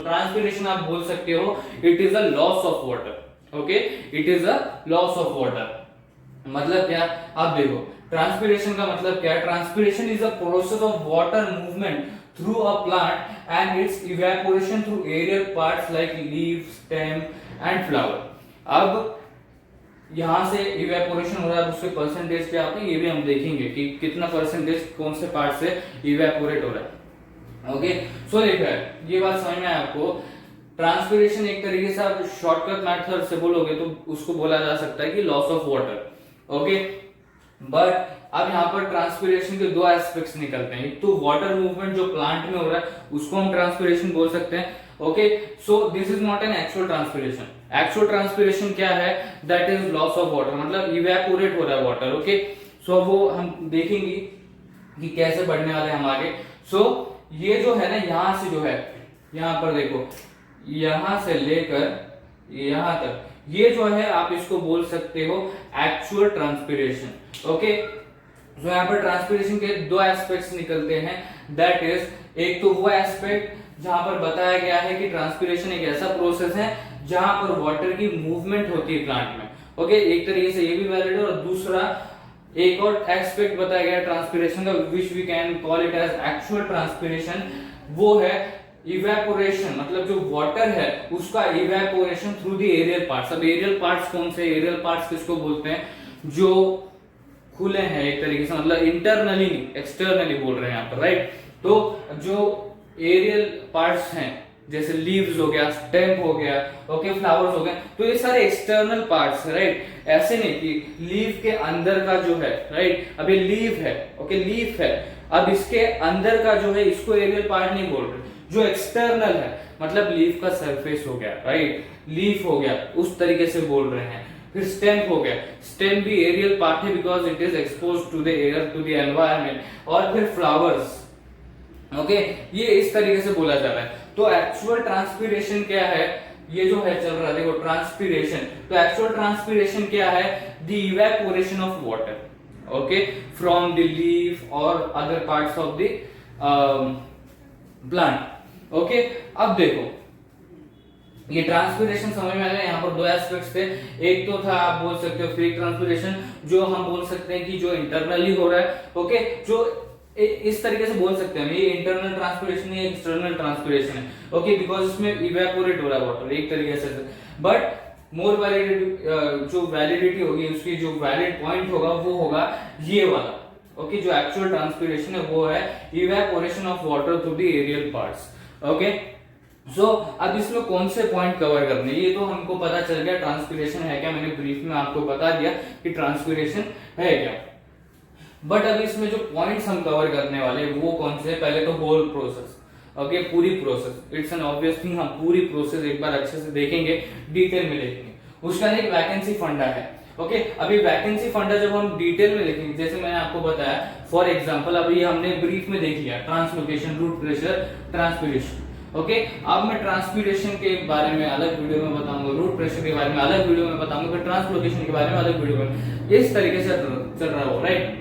Transpiration आप बोल सकते हो it is a loss of water. Okay, it is a loss of water मतलब क्या, आप देखो ट्रांसपिरेशन का मतलब क्या है। Transpiration is a process of water movement through a plant and its evaporation through aerial parts like leave, stem and flower. अब यहां से इवेपोरेशन हो रहा है, उसके परसेंटेज क्या आते हैं ये भी हम देखेंगे कि कितना परसेंटेज कौन से पार्ट से इवेपोरेट हो रहा है। ओके, सो देखो ये बात समझ में आया आपको। ट्रांसपिरेशन एक तरीके से आप शॉर्टकट मेथड से बोलोगे तो उसको बोला जा सकता है कि loss of water. Okay, but अब यहाँ पर ट्रांसपिरेशन के दो एस्पेक्ट्स निकलते हैं। एक तो वाटर मूवमेंट जो प्लांट में हो रहा है उसको हम ट्रांसपिरेशन बोल सकते हैं। Okay, so this is not an actual transpiration. Actual transpiration क्या है, that is loss of water, मतलब इवेपोरेट हो रहा है वाटर। ओके, सो वो हम देखेंगे कि कैसे बढ़ने वाले हैं हम आगे। सो ये जो है ना, यहां से जो है, यहां पर देखो, यहां से लेकर यहां तक, ये जो है आप इसको बोल सकते हो एक्चुअल ट्रांसपिरेशन। ओके, तो यहाँ पर ट्रांसपिरेशन के दो एस्पेक्ट्स निकलते हैं, दैट इज एक तो वो एस्पेक्ट जहां पर बताया गया है कि ट्रांसपिरेशन एक ऐसा प्रोसेस है जहां पर वाटर की मूवमेंट होती है प्लांट में। ओके, एक तरीके से ये भी वैलिड है। और दूसरा एक और एस्पेक्ट बताया गया है ट्रांसपिरेशन का, which we can call it as actual transpiration, वो है इवेपोरेशन, मतलब जो वाटर है उसका evaporation through the aerial parts. अब एरियल पार्ट्स कौन से, एरियल पार्ट्स किसको बोलते हैं, जो खुले हैं एक तरीके से, मतलब इंटरनली नहीं एक्सटर्नली बोल रहे हैं यहाँ पर, राइट। तो जो एरियल पार्ट्स हैं जैसे लीव्स हो गया, स्टेम हो गया, ओके, फ्लावर्स हो गए, तो ये सारे एक्सटर्नल पार्ट्स है, राइट। ऐसे नहीं कि लीव के अंदर का जो है, राइट, अब ये लीव है, ओके, लीफ है, अब इसके अंदर का जो है इसको एरियल पार्ट नहीं बोल रहे, जो एक्सटर्नल है मतलब लीफ का सरफेस हो गया, राइट, लीफ हो गया, उस तरीके से बोल रहे हैं। फिर स्टेम हो गया, स्टेम भी एरियल पार्ट है because it is expose to the air, to the environment. और फिर फ्लावर्स, ओके, ये इस तरीके से बोला जा रहा है। तो एक्चुअल ट्रांसपिरेशन क्या है, ये जो है चल रहा है देखो ट्रांसपिरेशन, तो एक्चुअल ट्रांसपिरेशन क्या है, the evaporation of water, okay, from the leaf और other parts of the plant. Okay, अब देखो ये ट्रांसपिरेशन समझ में आया। यहाँ पर दो एस्पेक्ट्स थे, एक तो था आप बोल सकते हो फ्री ट्रांसपिरेशन, जो हम बोल सकते हैं कि जो इंटरनली हो रहा है, ओके, जो इस तरीके से बोल सकते हैं ये इंटरनल ट्रांसपिरेशन है, एक्सटर्नल ट्रांसपिरेशन है, ओके, बिकॉज इसमें इवेपोरेट हो रहा है वाटर एक तरीके से। बट मोर वैलिडिटी, जो वैलिडिटी होगी उसकी, जो वैलिड पॉइंट होगा वो होगा ये वाला, ओके, जो एक्चुअल ट्रांसपिरेशन है वो है evaporation of water through the aerial parts. Okay, so अब इसमें कौन से पॉइंट कवर करने, ये तो हमको पता चल गया ट्रांसपिरेशन है क्या, मैंने ब्रीफ में आपको बता दिया कि ट्रांसपिरेशन है क्या। बट अभी इसमें जो पॉइंट्स हम कवर करने वाले वो कौन से, पहले तो होल प्रोसेस, ओके, पूरी process, it's an obvious thing, हम पूरी प्रोसेस एक बार अच्छे से देखेंगे, डिटेल में देखेंगे। उसका एक वैकेंसी फंडा है, ओके, अभी वैकेंसी फंडा जब हम डिटेल में देखेंगे, जैसे मैंने आपको बताया फॉर एग्जांपल, अभी हमने ब्रीफ में देख लिया translocation, root pressure, transpiration, okay, अब मैं ट्रांसपिरेशन के बारे में अलग वीडियो में बताऊंगा, रूट प्रेशर के बारे में अलग वीडियो में बताऊंगा, फिर ट्रांसलोकेशन के बारे में अलग वीडियो में, इस तरीके से चल रहा हो, राइट।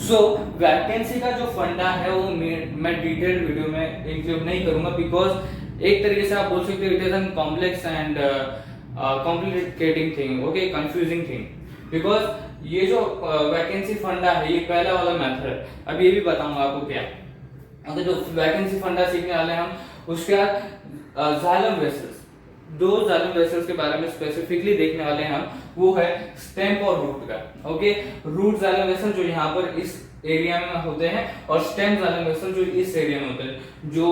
सो वैकेंसी का जो फंडा है वो मैं डिटेल्ड वीडियो में इंक्लूड नहीं करूंगा, बिकॉज एक तरीके से आप बोल सकते हो it is an complex and complicating thing, okay, confusing thing, because ये जो वैकेंसी फंडा है ये पहला वाला मेथड है। अब ये भी बताऊंगा आपको क्या, अगर जो वैकेंसी फंडा सीखने वाले हैं हम, उसके बाद जाइलम वेसल्स, दो जाइलम वेसल्स के बारे में स्पेसिफिकली देखने वाले हैं हम, वो है स्टेम और रूट का, ओके, रूट जाइलम वेसल जो यहाँ पर इस एरिया में होते हैं, और स्टेम जाइलम वेसल जो इस एरिया में होते हैं, जो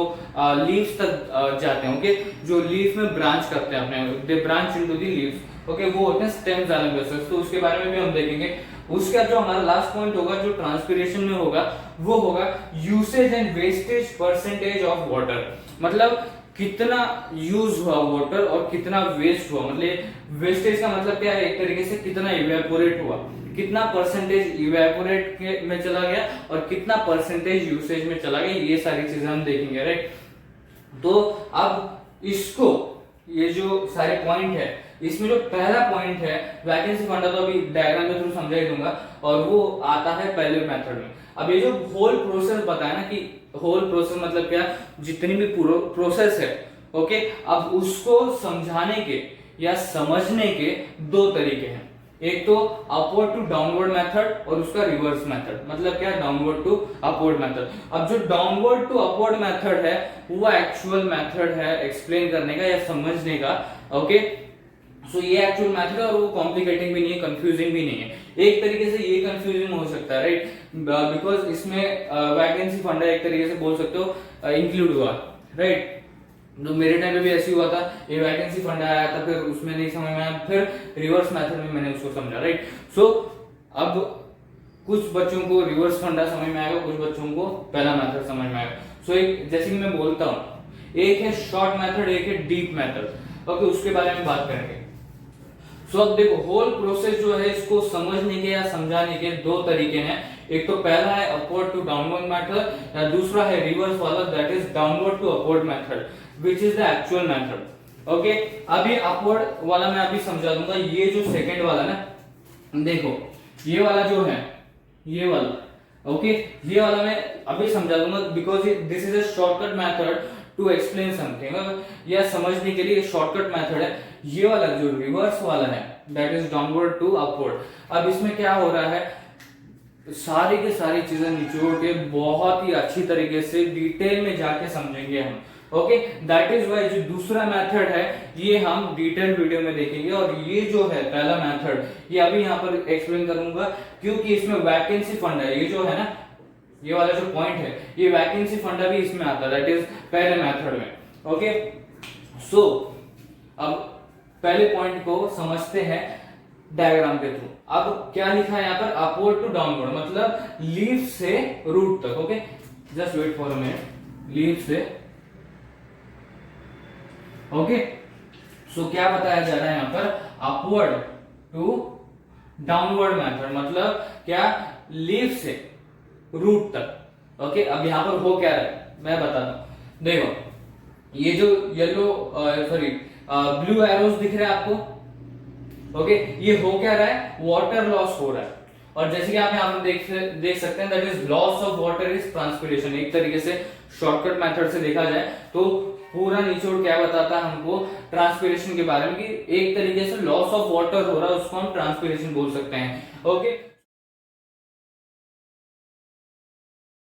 लीव्स तक जाते हैं, ओके, जो लीफ में ब्रांच करते हैं अपने, they branch into the leaves, okay, वो होते हैं स्टेम जाइलम वेसल्स, तो उसके बारे में भी हम देखेंगे। उसका जो हमारा लास्ट पॉइंट होगा जो ट्रांसपिरेशन में होगा वो होगा usage and wastage percentage of water, मतलब कितना यूज हुआ वाटर और कितना वेस्ट हुआ, मतलब वेस्टेज का मतलब क्या है, एक तरीके से कितना इवेपोरेट हुआ, कितना परसेंटेज इवेपोरेट में चला गया और कितना परसेंटेज यूसेज में चला गया, ये सारी चीजें हम देखेंगे, राइट। तो अब इसको, ये जो सारे पॉइंट है, इसमें जो पहला पॉइंट है वैकेंसी फंडा, तो अभी डायग्राम के थ्रू समझा ही दूंगा, और वो आता है पहले मेथड में। अब ये जो होल प्रोसेस बताया ना कि होल प्रोसेस मतलब क्या, जितनी भी प्रोसेस है ओके, अब उसको समझाने के या समझने के दो तरीके हैं, एक तो अपवर्ड टू डाउनवर्ड मेथड और उसका रिवर्स मेथड। मतलब क्या, डाउनवर्ड टू अपवर्ड मेथड। अब जो डाउनवर्ड टू अपवर्ड मेथड है वो एक्चुअल मेथड है एक्सप्लेन करने का या समझने का। ओके, सो ये एक्चुअल मेथड है और वो कॉम्प्लिकेटिंग भी नहीं है, कंफ्यूजिंग भी नहीं है। एक तरीके से ये कंफ्यूजिंग हो सकता है, राइट, बिकॉज इसमें वैकेंसी फंडा एक तरीके से बोल सकते हो इंक्लूड हुआ, राइट। तो मेरे टाइम पे भी ऐसे हुआ था, ये वैकेंसी फंड आया था, फिर उसमें नहीं समझ में आया, फिर रिवर्स मेथड में मैंने उसको समझा, राइट। सो अब कुछ बच्चों को रिवर्स फंडा समझ में आएगा, कुछ बच्चों को पहला मेथड समझ में आएगा। सो एक जैसे कि मैं बोलता हूँ, एक है शॉर्ट मेथड, एक है डीप मेथड। ओके, उसके बारे में बात करेंगे। सो अब देखो, होल प्रोसेस जो है इसको समझने के या समझाने के दो तरीके हैं। एक तो पहला है अपवर्ड टू डाउनवर्ड मेथड, या दूसरा है रिवर्स वाला, that is downward to upward method, which is the actual method. Okay, अभी अपवर्ड वाला मैं अभी समझा दूंगा। ये जो सेकंड वाला ना, देखो ये वाला जो है, ये वाला, ओके, ये वाला मैं अभी समझा दूंगा, because this is a shortcut method to explain something, या समझने के लिए शॉर्टकट मेथड है। ये वाला जो रिवर्स वाला है, that is downward to upward. अब इसमें क्या हो रहा है, सारी की सारी चीजें निचोड़ के बहुत ही अच्छी तरीके से डिटेल में जाके समझेंगे हम। ओके, दैट इज वाई जो दूसरा मेथड है ये हम डिटेल वीडियो में देखेंगे, और ये जो है पहला मेथड ये अभी यहाँ पर एक्सप्लेन करूंगा, क्योंकि इसमें वैकेंसी फंड है। ये जो है ना, ये वाला जो पॉइंट है, ये वैकेंसी फंडा भी इसमें आता है, दैट इज पहले मेथड में। ओके, सो अब पहले पॉइंट को समझते हैं डायग्राम के थ्रू। अब क्या लिखा है यहाँ पर, अपवर्ड टू डाउनवर्ड, मतलब लीफ से रूट तक। ओके, just wait for a minute, leaf से, ओके। सो क्या बताया जा रहा है यहाँ पर, अपवर्ड टू डाउनवर्ड मेथड, मतलब क्या, लीफ से रूट तक। ओके, अब यहां पर हो क्या रहा है मैं बताता हूं। देखो, ये जो येलो सॉरी ब्लू एरोस दिख रहा है आपको, ओके, ये हो क्या रहा है, वाटर लॉस हो रहा है। और जैसे कि आप यहाँ पर देख सकते हैं, that is loss of water is transpiration. एक तरीके से शॉर्टकट मेथड से देखा जाए तो पूरा निचोड़ क्या बताता है हमको, ट्रांसपिरेशन के बारे में, कि एक तरीके से लॉस ऑफ वाटर हो रहा है, उसको हम ट्रांसपिरेशन बोल सकते हैं। ओके,